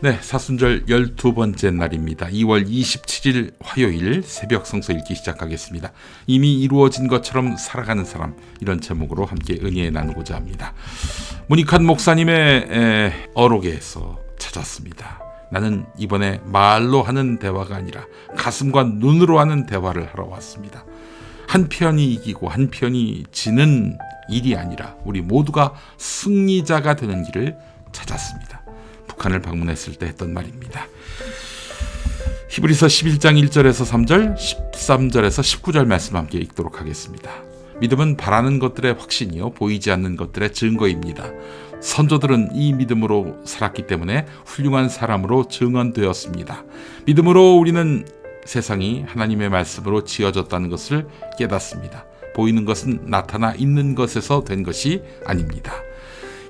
네, 사순절 12번째 날입니다. 2월 27일 화요일 새벽 성서 읽기 시작하겠습니다. 이미 이루어진 것처럼 살아가는 사람, 이런 제목으로 함께 은혜 나누고자 합니다. 문익환 목사님의 어록에서 찾았습니다. 나는 이번에 말로 하는 대화가 아니라 가슴과 눈으로 하는 대화를 하러 왔습니다. 한 편이 이기고 한 편이 지는 일이 아니라 우리 모두가 승리자가 되는 길을 찾았습니다. 북한을 방문했을 때 했던 말입니다. 히브리서 11장 1절에서 3절, 13절에서 19절 말씀 함께 읽도록 하겠습니다. 믿음은 바라는 것들의 확신이요 보이지 않는 것들의 증거입니다. 선조들은 이 믿음으로 살았기 때문에 훌륭한 사람으로 증언되었습니다. 믿음으로 우리는 세상이 하나님의 말씀으로 지어졌다는 것을 깨닫습니다. 보이는 것은 나타나 있는 것에서 된 것이 아닙니다.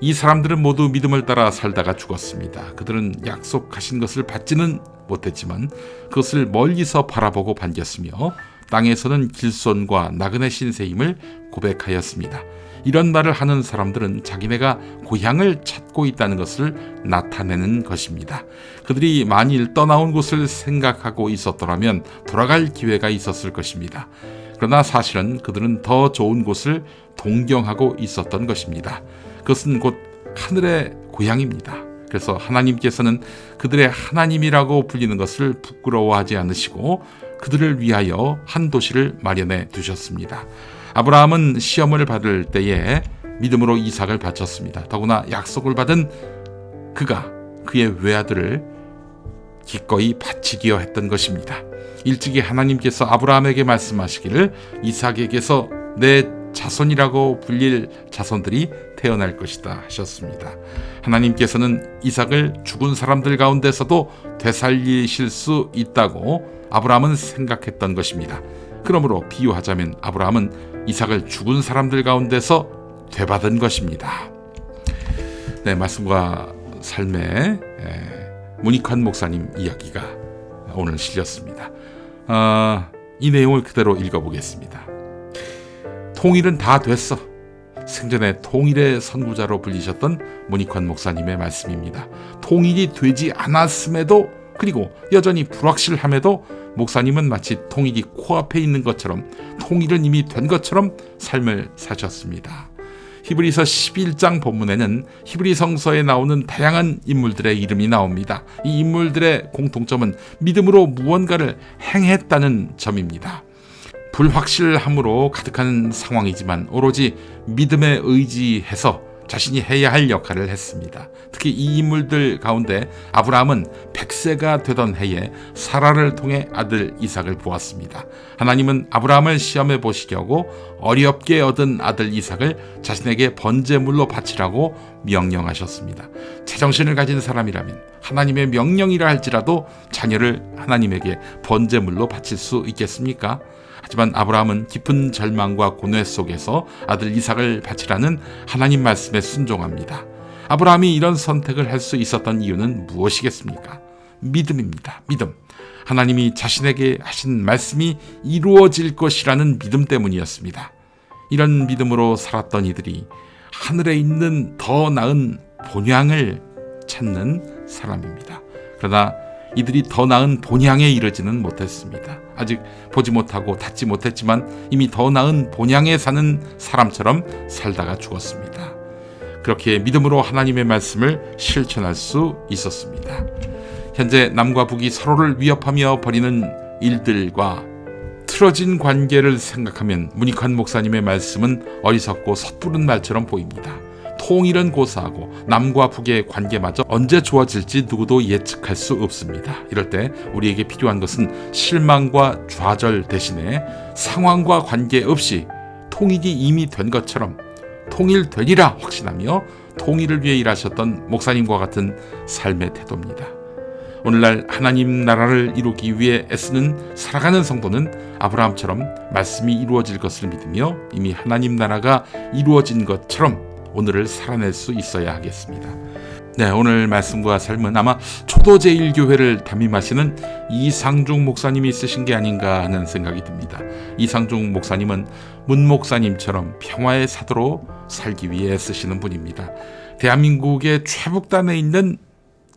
이 사람들은 모두 믿음을 따라 살다가 죽었습니다. 그들은 약속하신 것을 받지는 못했지만 그것을 멀리서 바라보고 반겼으며 땅에서는 길손과 나그네 신세임을 고백하였습니다. 이런 말을 하는 사람들은 자기네가 고향을 찾고 있다는 것을 나타내는 것입니다. 그들이 만일 떠나온 곳을 생각하고 있었더라면 돌아갈 기회가 있었을 것입니다. 그러나 사실은 그들은 더 좋은 곳을 동경하고 있었던 것입니다. 그것은 곧 하늘의 고향입니다. 그래서 하나님께서는 그들의 하나님이라고 불리는 것을 부끄러워하지 않으시고 그들을 위하여 한 도시를 마련해 두셨습니다. 아브라함은 시험을 받을 때에 믿음으로 이삭을 바쳤습니다. 더구나 약속을 받은 그가 그의 외아들을 기꺼이 바치기어 했던 것입니다. 일찍이 하나님께서 아브라함에게 말씀하시기를 이삭에게서 내 자손이라고 불릴 자손들이 태어날 것이다 하셨습니다. 하나님께서는 이삭을 죽은 사람들 가운데서도 되살리실 수 있다고 아브라함은 생각했던 것입니다. 그러므로 비유하자면 아브라함은 이삭을 죽은 사람들 가운데서 되받은 것입니다. 네, 말씀과 삶의 문익환 목사님 이야기가 오늘 실렸습니다. 이 내용을 그대로 읽어보겠습니다. 통일은 다 됐어. 생전에 통일의 선구자로 불리셨던 문익환 목사님의 말씀입니다. 통일이 되지 않았음에도 그리고 여전히 불확실함에도 목사님은 마치 통일이 코앞에 있는 것처럼 통일은 이미 된 것처럼 삶을 사셨습니다. 히브리서 11장 본문에는 히브리 성서에 나오는 다양한 인물들의 이름이 나옵니다. 이 인물들의 공통점은 믿음으로 무언가를 행했다는 점입니다. 불확실함으로 가득한 상황이지만 오로지 믿음에 의지해서 자신이 해야 할 역할을 했습니다. 특히 이 인물들 가운데 아브라함은 100세가 되던 해에 사라를 통해 아들 이삭을 보았습니다. 하나님은 아브라함을 시험해 보시려고 어렵게 얻은 아들 이삭을 자신에게 번제물로 바치라고 명령하셨습니다. 제정신을 가진 사람이라면 하나님의 명령이라 할지라도 자녀를 하나님에게 번제물로 바칠 수 있겠습니까? 하지만 아브라함은 깊은 절망과 고뇌 속에서 아들 이삭을 바치라는 하나님 말씀에 순종합니다. 아브라함이 이런 선택을 할 수 있었던 이유는 무엇이겠습니까? 믿음입니다. 믿음. 하나님이 자신에게 하신 말씀이 이루어질 것이라는 믿음 때문이었습니다. 이런 믿음으로 살았던 이들이 하늘에 있는 더 나은 본향을 찾는 사람입니다. 그러나 이들이 더 나은 본향에 이르지는 못했습니다. 아직 보지 못하고 닿지 못했지만 이미 더 나은 본향에 사는 사람처럼 살다가 죽었습니다. 그렇게 믿음으로 하나님의 말씀을 실천할 수 있었습니다. 현재 남과 북이 서로를 위협하며 벌이는 일들과 틀어진 관계를 생각하면 문익환 목사님의 말씀은 어리석고 섣부른 말처럼 보입니다. 통일은 고사하고 남과 북의 관계마저 언제 좋아질지 누구도 예측할 수 없습니다. 이럴 때 우리에게 필요한 것은 실망과 좌절 대신에 상황과 관계없이 통일이 이미 된 것처럼 통일되리라 확신하며 통일을 위해 일하셨던 목사님과 같은 삶의 태도입니다. 오늘날 하나님 나라를 이루기 위해 애쓰는 살아가는 성도는 아브라함처럼 말씀이 이루어질 것을 믿으며 이미 하나님 나라가 이루어진 것처럼 오늘을 살아낼 수 있어야 하겠습니다. 네, 오늘 말씀과 삶은 아마 초도제일교회를 담임하시는 이상중 목사님이 쓰신 게 아닌가 하는 생각이 듭니다. 이상중 목사님은 문 목사님처럼 평화의 사도로 살기 위해 쓰시는 분입니다. 대한민국의 최북단에 있는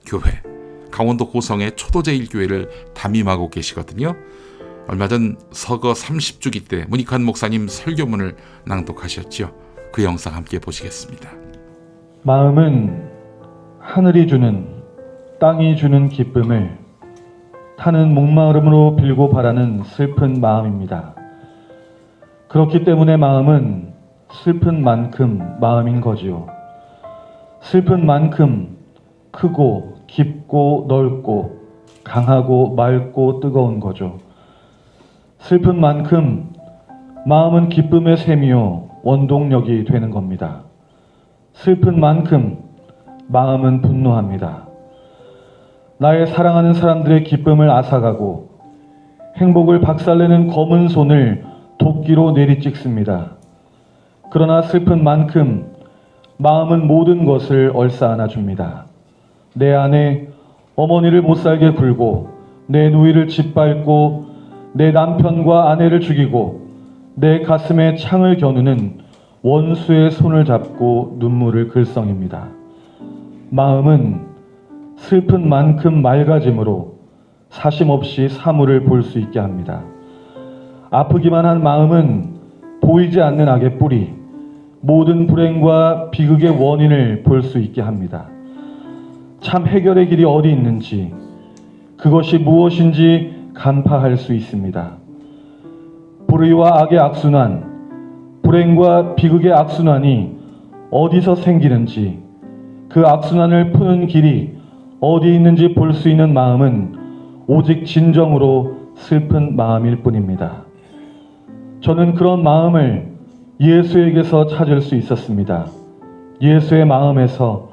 교회, 강원도 고성의 초도제일교회를 담임하고 계시거든요. 얼마 전 서거 30주기 때 문익환 목사님 설교문을 낭독하셨죠. 그 영상 함께 보시겠습니다. 마음은 하늘이 주는, 땅이 주는 기쁨을 타는 목마름으로 빌고 바라는 슬픈 마음입니다. 그렇기 때문에 마음은 슬픈 만큼 마음인 거지요. 슬픈 만큼 크고 깊고 넓고 강하고 맑고 뜨거운 거죠. 슬픈 만큼 마음은 기쁨의 셈이요 원동력이 되는 겁니다. 슬픈 만큼 마음은 분노합니다. 나의 사랑하는 사람들의 기쁨을 앗아가고 행복을 박살내는 검은 손을 도끼로 내리찍습니다. 그러나 슬픈 만큼 마음은 모든 것을 얼싸안아 줍니다. 내 안에 어머니를 못살게 굴고 내 누이를 짓밟고 내 남편과 아내를 죽이고 내 가슴에 창을 겨누는 원수의 손을 잡고 눈물을 글썽입니다. 마음은 슬픈 만큼 맑아짐으로 사심없이 사물을 볼 수 있게 합니다. 아프기만 한 마음은 보이지 않는 악의 뿌리, 모든 불행과 비극의 원인을 볼 수 있게 합니다. 참 해결의 길이 어디 있는지, 그것이 무엇인지 간파할 수 있습니다. 불의와 악의 악순환, 불행과 비극의 악순환이 어디서 생기는지, 그 악순환을 푸는 길이 어디 있는지 볼 수 있는 마음은 오직 진정으로 슬픈 마음일 뿐입니다. 저는 그런 마음을 예수에게서 찾을 수 있었습니다. 예수의 마음에서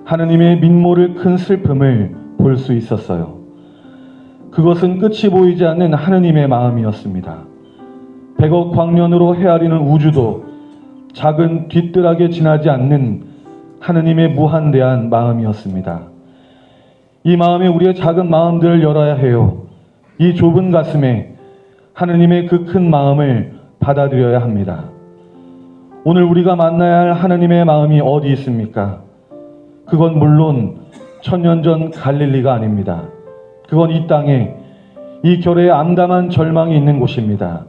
하느님의 민모를 큰 슬픔을 볼 수 있었어요. 그것은 끝이 보이지 않는 하느님의 마음이었습니다. 100억 광년으로 헤아리는 우주도 작은 뒤뜰하게 지나지 않는 하느님의 무한대한 마음이었습니다. 이 마음에 우리의 작은 마음들을 열어야 해요. 이 좁은 가슴에 하느님의 그 큰 마음을 받아들여야 합니다. 오늘 우리가 만나야 할 하느님의 마음이 어디 있습니까? 그건 물론 천년 전 갈릴리가 아닙니다. 그건 이 땅에 이 결의 암담한 절망이 있는 곳입니다.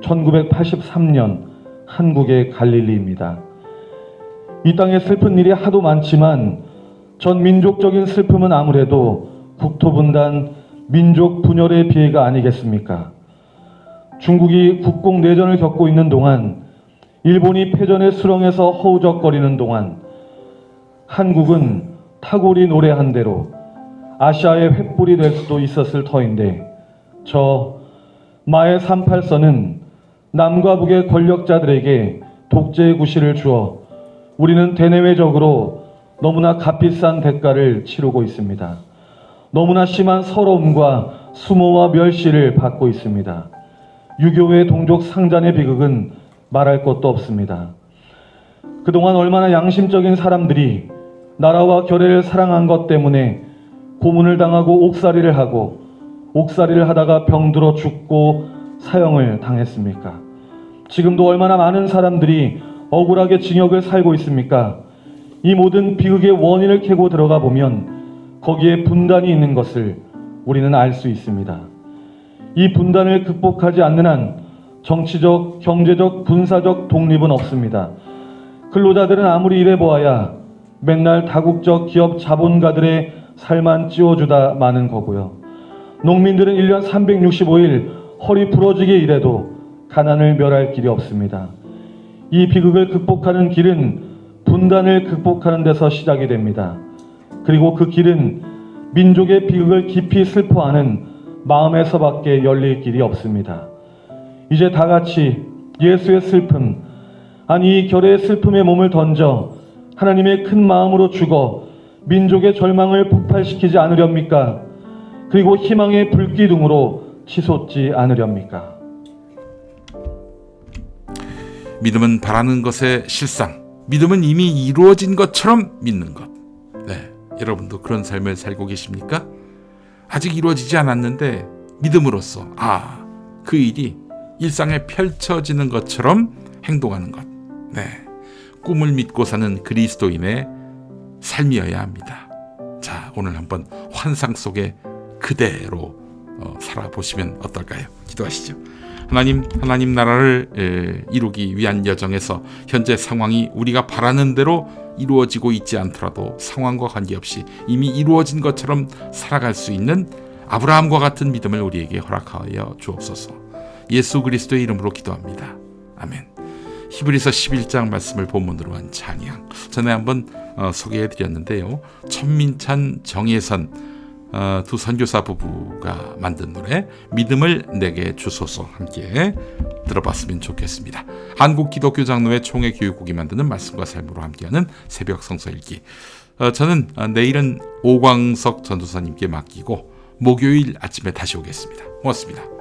1983년 한국의 갈릴리입니다. 이 땅에 슬픈 일이 하도 많지만 전 민족적인 슬픔은 아무래도 국토분단, 민족 분열의 비애가 아니겠습니까? 중국이 국공내전을 겪고 있는 동안, 일본이 패전의 수렁에서 허우적거리는 동안 한국은 타고리 노래한 대로 아시아의 횃불이 될 수도 있었을 터인데, 저 마의 38선은 남과 북의 권력자들에게 독재의 구실을 주어 우리는 대내외적으로 너무나 값비싼 대가를 치르고 있습니다. 너무나 심한 서러움과 수모와 멸시를 받고 있습니다. 유교의 동족 상잔의 비극은 말할 것도 없습니다. 그동안 얼마나 양심적인 사람들이 나라와 결의를 사랑한 것 때문에 고문을 당하고 옥살이를 하고 옥살이를 하다가 병들어 죽고 사형을 당했습니까? 지금도 얼마나 많은 사람들이 억울하게 징역을 살고 있습니까? 이 모든 비극의 원인을 캐고 들어가 보면 거기에 분단이 있는 것을 우리는 알 수 있습니다. 이 분단을 극복하지 않는 한 정치적, 경제적, 군사적 독립은 없습니다. 근로자들은 아무리 일해보아야 맨날 다국적 기업 자본가들의 살만 찌워주다 마는 거고요. 농민들은 1년 365일 허리 부러지게 일해도 가난을 멸할 길이 없습니다. 이 비극을 극복하는 길은 분단을 극복하는 데서 시작이 됩니다. 그리고 그 길은 민족의 비극을 깊이 슬퍼하는 마음에서밖에 열릴 길이 없습니다. 이제 다 같이 예수의 슬픔, 아니 이 결의 슬픔에 몸을 던져 하나님의 큰 마음으로 죽어 민족의 절망을 폭발시키지 않으렵니까? 그리고 희망의 불기둥으로 치솟지 않으렵니까? 믿음은 바라는 것의 실상, 믿음은 이미 이루어진 것처럼 믿는 것. 네, 여러분도 그런 삶을 살고 계십니까? 아직 이루어지지 않았는데 믿음으로써 그 일이 일상에 펼쳐지는 것처럼 행동하는 것. 네, 꿈을 믿고 사는 그리스도인의 삶이어야 합니다. 자, 오늘 한번 환상 속에 그대로 살아보시면 어떨까요? 기도하시죠. 하나님 나라를 이루기 위한 여정에서 현재 상황이 우리가 바라는 대로 이루어지고 있지 않더라도 상황과 관계없이 이미 이루어진 것처럼 살아갈 수 있는 아브라함과 같은 믿음을 우리에게 허락하여 주옵소서. 예수 그리스도의 이름으로 기도합니다. 아멘. 히브리서 11장 말씀을 본문으로 한 찬양, 전에 한번 소개해드렸는데요. 천민찬, 정예선 두 선교사 부부가 만든 노래 믿음을 내게 주소서 함께 들어봤으면 좋겠습니다. 한국기독교장로회 총회교육국이 만드는 말씀과 삶으로 함께하는 새벽 성서 읽기. 저는 내일은 오광석 전도사님께 맡기고 목요일 아침에 다시 오겠습니다. 고맙습니다.